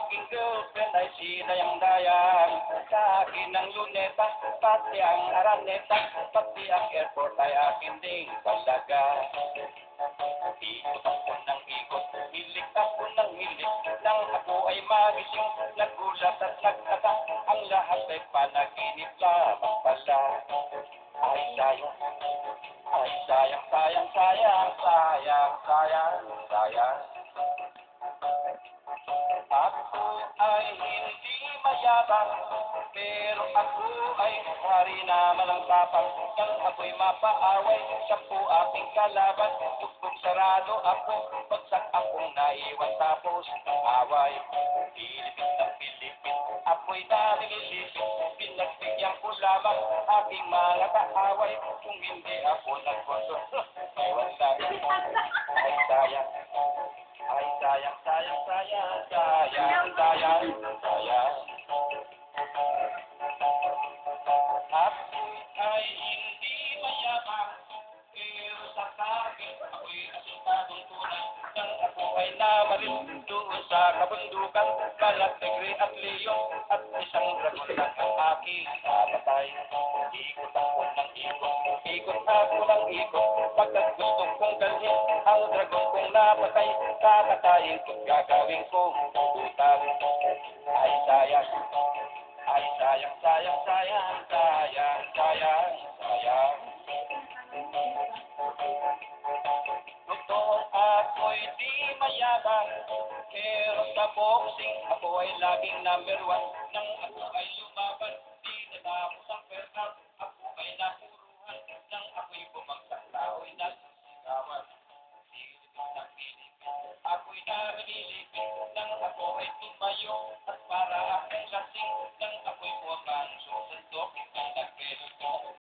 aking girlfriend ay si Dayang-Dayang. Sa akin ang luneta, pati ang araneta, pati ang airport ay akin ding talaga. Ikot ako ng ikot, hilik ako ng hilik, nang ako ay magising, nagulat at nagtaka, ang lahat ay panaginip lamang pala. Ay sayang, ay sayang, sayang, sayang, sayang, sayang, sayang. Ako ay hindi mayabang, pero ako ay hari naman ang tapang. Nang ako'y mapaaway, siya po aking kalaban. Tugbog sarado ako, bagsak akong naiwan tapos away. Pilipin ng Pilipin, ako'y nalilipin, pinagbigyan ko lamang aking mga kaaway. Kung hindi ako nagpuso, ewan lang, ay sayang. Ay sayang, sayang, sayang, sayang, sayang, sayang. Ako ay hindi mayabang, pero sa akin ako'y resultadong tunay. Nang ako ay namaril doon sa kabundukan, balat, tigre at leon, at isang dragon lang ang aking napatay. Ikot ako ng ikot, ikot ako ng ikot, pagkat gusto kong dalhin ang dragon kong napatay, kakatayin ko't gagawin kong tubutan. Ay sayang, ay sayang, sayang, sayang, sayang, sayang, sayang. Totoo ako'y di mayabang, pero sa boxing ako ay laging number 1.